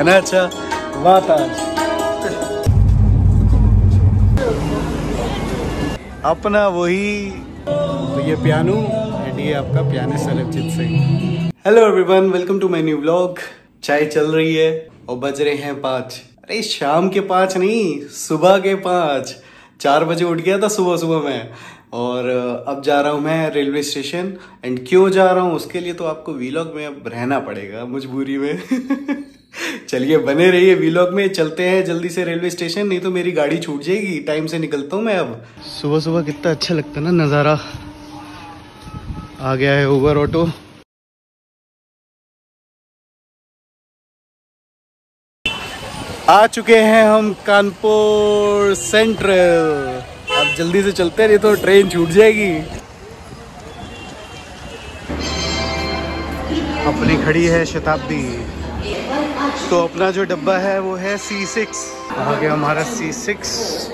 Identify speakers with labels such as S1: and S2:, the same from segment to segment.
S1: है ना अच्छा। वाह ताज, अपना वही। तो ये पियानो एंड ये आपका pianist Sarabjeet Singh. Hello everyone, welcome to my new vlog. चाय चल रही है और बज रहे हैं 5। अरे शाम के 5 नहीं, सुबह के 5। 4 बजे उठ गया था सुबह सुबह में, और अब जा रहा हूँ मैं रेलवे स्टेशन। एंड क्यों जा रहा हूँ उसके लिए तो आपको व्लॉग में अब रहना पड़ेगा मजबूरी में। चलिए बने रहिए व्लॉग में। चलते हैं जल्दी से रेलवे स्टेशन, नहीं तो मेरी गाड़ी छूट जाएगी। टाइम से निकलता हूँ मैं अब। सुबह सुबह कितना अच्छा लगता है ना नज़ारा। आ गया है उबर ऑटो। आ चुके हैं हम कानपुर सेंट्रल। अब जल्दी से चलते हैं, नहीं तो ट्रेन छूट जाएगी। अपनी खड़ी है शताब्दी। तो अपना जो डब्बा है वो है C6। आ गया हमारा C6।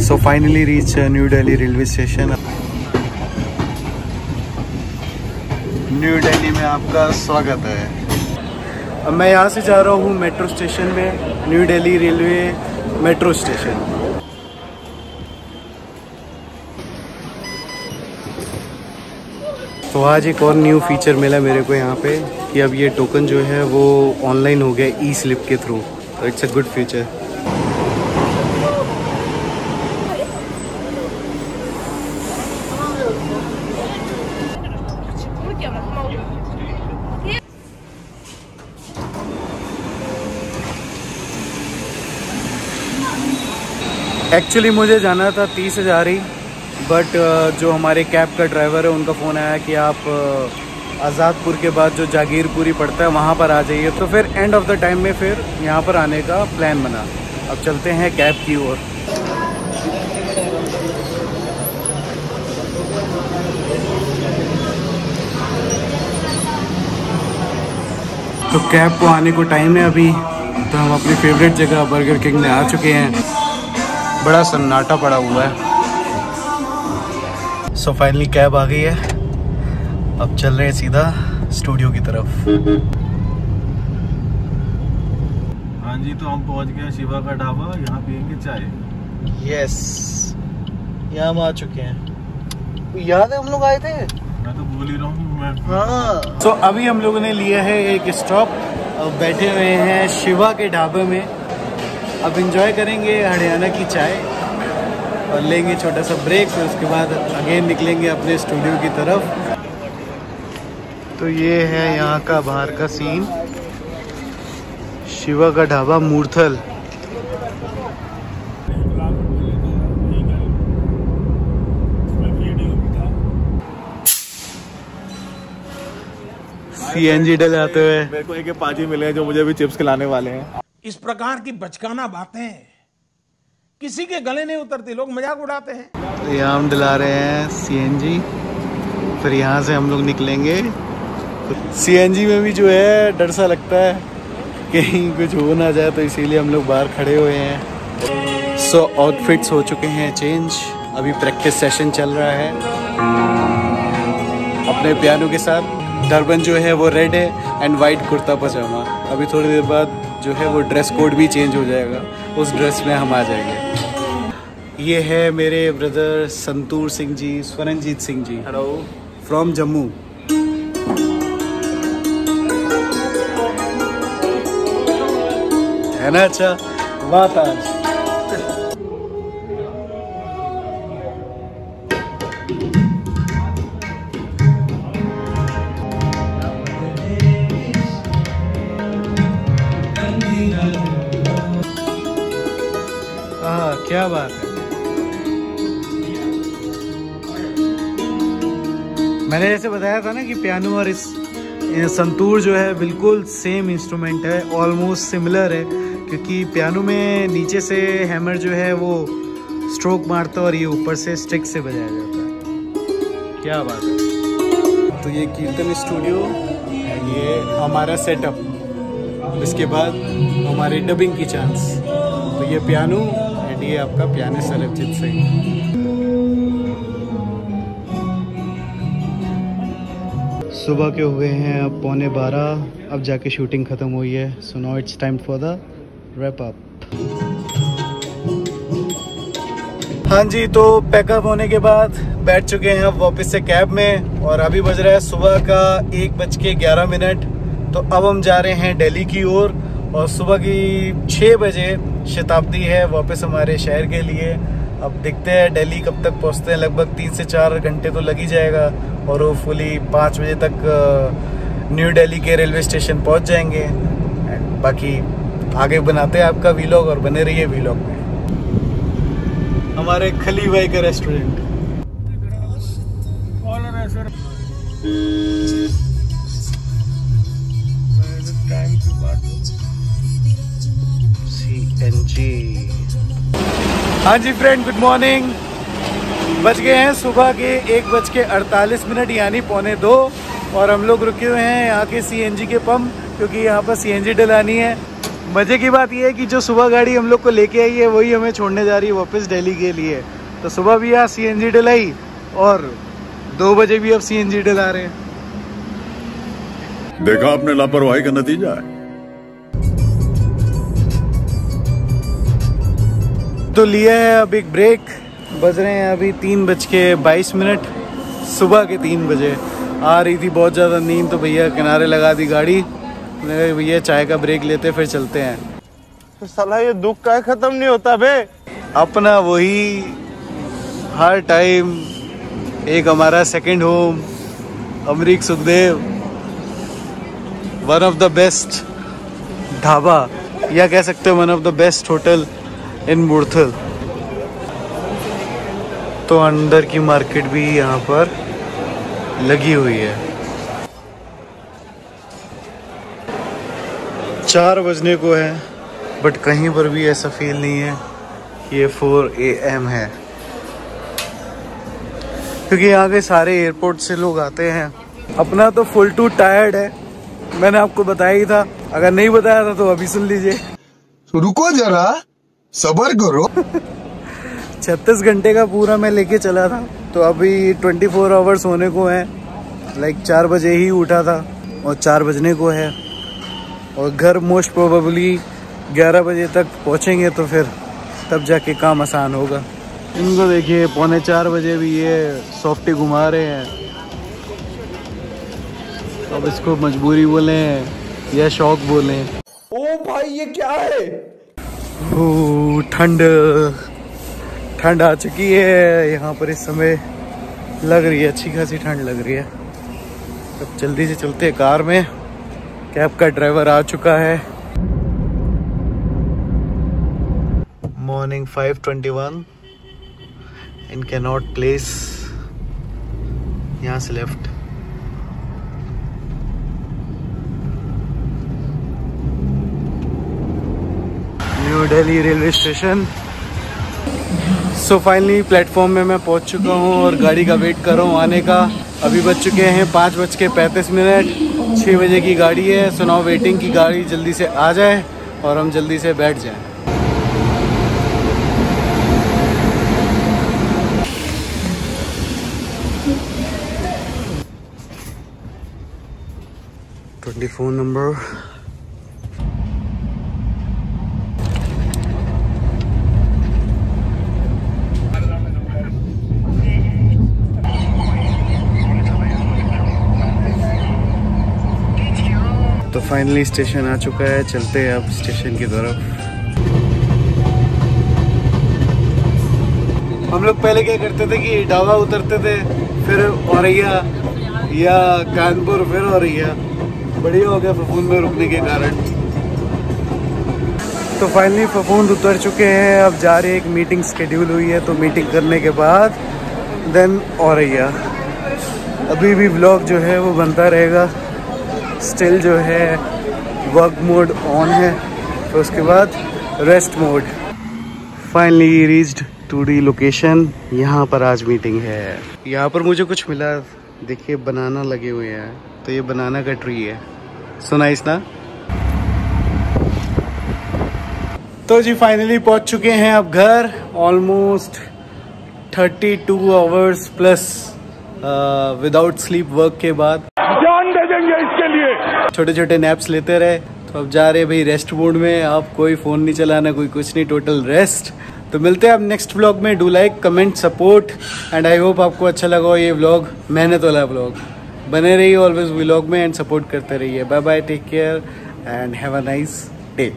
S1: So finally reach New Delhi railway station. New Delhi में आपका स्वागत है। अब मैं यहाँ से जा रहा हूँ मेट्रो स्टेशन में, new Delhi railway metro station. तो आज एक और न्यू फीचर मिला मेरे को यहाँ पे कि अब ये टोकन जो है वो ऑनलाइन हो गया ई स्लिप के थ्रू। तो it's a good feature. Actually मुझे जाना था 30,000 ही, बट जो हमारे कैब का ड्राइवर है उनका फ़ोन आया कि आप आज़ादपुर के बाद जो जागीरपुरी पड़ता है वहाँ पर आ जाइए। तो फिर एंड ऑफ द टाइम में फिर यहाँ पर आने का प्लान बना। अब चलते हैं कैब की ओर। तो कैब को आने को टाइम है अभी। तो हम अपनी फेवरेट जगह बर्गर किंग में आ चुके हैं। बड़ा सन्नाटा पड़ा हुआ है। सो फाइनली कैब आ गई है। अब चल रहे हैं सीधा स्टूडियो की तरफ।
S2: हाँ जी, तो हम पहुंच गए शिवा का ढाबा। यहाँ पियेंगे चाय।
S1: यस, यहाँ हम आ चुके हैं। याद है हम लोग आए थे?
S2: मैं तो भूल ही रहा हूँ मैं।
S1: हाँ। तो अभी हम लोगों ने लिया है एक स्टॉप। बैठे हुए हैं शिवा के ढाबे में। अब एंजॉय करेंगे हरियाणा की चाय और लेंगे छोटा सा ब्रेक। फिर उसके बाद अगेन निकलेंगे अपने स्टूडियो की तरफ। तो ये है यहाँ का बाहर का सीन। शिवा का ढाबा मूर्थल। CNG डलाते हुए
S2: मेरे को एक पाजी मिले हैं जो मुझे भी चिप्स खिलाने वाले हैं।
S3: इस प्रकार की बचकाना बातें किसी के गले नहीं उतरती, लोग मजाक उड़ाते हैं।
S1: तो यहाँ हम दिला रहे हैं CNG। फिर यहाँ से हम लोग निकलेंगे। CNG में भी जो है डर सा लगता है कहीं कुछ हो ना जाए, तो इसीलिए हम लोग बाहर खड़े हुए हैं। सो आउटफिट्स हो चुके हैं चेंज। अभी प्रैक्टिस सेशन चल रहा है अपने पियानो के साथ। टर्बन जो है वो रेड है एंड वाइट कुर्ता पजामा। अभी थोड़ी देर बाद जो है वो ड्रेस कोड भी चेंज हो जाएगा, उस ड्रेस में हम आ जाएंगे। ये है मेरे brother Santoor Singh ji, Swaranjit Singh ji.
S2: Hello,
S1: from Jammu. है ना अच्छा। वाह ताज। क्या बात है। मैंने जैसे बताया था ना कि पियानो और इस संतूर जो है बिल्कुल सेम इंस्ट्रूमेंट है, ऑलमोस्ट सिमिलर है। क्योंकि पियानो में नीचे से हैमर जो है वो स्ट्रोक मारता है और ये ऊपर से स्टिक से बजाया जाता है। क्या बात है। तो ये कीर्तन स्टूडियो, ये हमारा सेटअप, इसके बाद हमारी डबिंग की चांस। तो ये पियानो एंड ये आपका पियानिस्ट सरबजीत सिंह। सुबह के हुए हैं अब 11:15, अब जाके शूटिंग ख़त्म हुई है। So now it's time for the wrap up. हाँ जी, तो पैकअप होने के बाद बैठ चुके हैं अब वापस से कैब में और अभी बज रहा है सुबह का 1:11। तो अब हम जा रहे हैं दिल्ली की ओर और सुबह की 6 बजे शताब्दी है वापस हमारे शहर के लिए। अब देखते हैं दिल्ली कब तक पहुंचते हैं, लगभग 3 से 4 घंटे तो लग ही जाएगा और वो फुली 5 बजे तक न्यू दिल्ली के रेलवे स्टेशन पहुंच जाएंगे। बाकी आगे बनाते हैं आपका वीलॉग और बने रहिए वीलॉग में। हमारे खली भाई का रेस्टोरेंट। CNG। हाँ जी फ्रेंड, गुड मॉर्निंग। बज गए हैं सुबह के 1:48 यानी 1:45 और हम लोग रुके हुए हैं यहाँ के CNG के पंप, क्योंकि यहाँ पर CNG डलानी है। मज़े की बात यह है कि जो सुबह गाड़ी हम लोग को लेके आई है वही हमें छोड़ने जा रही है वापस दिल्ली के लिए। तो सुबह भी यहाँ CNG डलाई और 2 बजे भी अब CNG डला रहे हैं।
S4: देखा आपने लापरवाही का नतीजा है।
S1: तो लिया है अब एक ब्रेक। बज रहे हैं अभी 3:22। सुबह के 3 बजे। आ रही थी बहुत ज़्यादा नींद तो भैया किनारे लगा दी गाड़ी। भैया चाय का ब्रेक लेते फिर चलते हैं।
S2: तो साला ये दुख का खत्म नहीं होता बे।
S1: अपना वही हर टाइम एक हमारा second home Amrik Sukhdev, one of the best dhaba या कह सकते हो one of the best hotel in Murthal. तो अंदर की मार्केट भी यहाँ पर लगी हुई है। 4 बजने को है बट कहीं पर भी ऐसा फील नहीं है कि ये 4 AM है, क्योंकि यहाँ के सारे एयरपोर्ट से लोग आते हैं। अपना तो फुल टू टायर्ड है, मैंने आपको बताया ही था। अगर नहीं बताया था तो अभी सुन लीजिए।
S5: रुको जरा, सब्र करो।
S1: 36 घंटे का पूरा मैं लेके चला था, तो अभी 24 आवर्स होने को हैं। लाइक 4 बजे ही उठा था और 4 बजने को है और घर मोस्ट प्रोबेबली 11 बजे तक पहुँचेंगे, तो फिर तब जाके काम आसान होगा। इनको देखिए 3:45 बजे भी ये सॉफ्टी घुमा रहे हैं। अब इसको मजबूरी बोले या शौक बोले।
S5: ओ भाई ये क्या है?
S1: ठंड आ चुकी है यहाँ पर इस समय। लग रही है अच्छी खासी ठंड लग रही है। अब जल्दी से चलते हैं कार में। कैब का ड्राइवर आ चुका है। मॉर्निंग 5:21 इन कैनॉट प्लेस, यहाँ से left. New Delhi railway station. So finally platform में मैं पहुंच चुका हूं और गाड़ी का वेट कर रहा हूं आने का। अभी बज चुके हैं 5:35। 6 बजे की गाड़ी है। सो नाउ वेटिंग की गाड़ी जल्दी से आ जाए और हम जल्दी से बैठ जाएं। टेलीफोन नंबर तो फाइनली स्टेशन आ चुका है। चलते हैं अब स्टेशन की तरफ। हम लोग पहले क्या करते थे कि इटावा उतरते थे, फिर औरैया या कानपुर, फिर औरैया। बढ़िया हो गया फफूंद में रुकने के कारण। तो फाइनली फफूंद उतर चुके हैं। अब जा रहे, एक मीटिंग शेड्यूल हुई है, तो मीटिंग करने के बाद देन औरैया। अभी भी व्लॉग जो है वो बनता रहेगा। स्टिल जो है वर्क मोड ऑन है, तो उसके बाद rest mode. Finally reached two D location, यहाँ पर आज मीटिंग है। यहाँ पर मुझे कुछ मिला, देखिए बनाना लगे हुए हैं, तो ये बनाना का ट्री है। सो नाइस ना। तो जी फाइनली पहुंच चुके हैं अब घर। Almost 32 hours plus without sleep work के बाद
S5: जान दे देंगे इसके लिए।
S1: छोटे छोटे नैप्स लेते रहे, तो अब जा रहे भाई रेस्ट मोड में। आप कोई फोन नहीं चलाना, कोई कुछ नहीं, टोटल रेस्ट। तो मिलते हैं अब नेक्स्ट व्लॉग में। Do like, comment, support and I hope आपको अच्छा लगा हो ये व्लॉग, मेहनत वाला व्लॉग। बने रहिए ऑलवेज व्लॉग में एंड सपोर्ट करते रहिए। Bye bye, take care and have a nice day.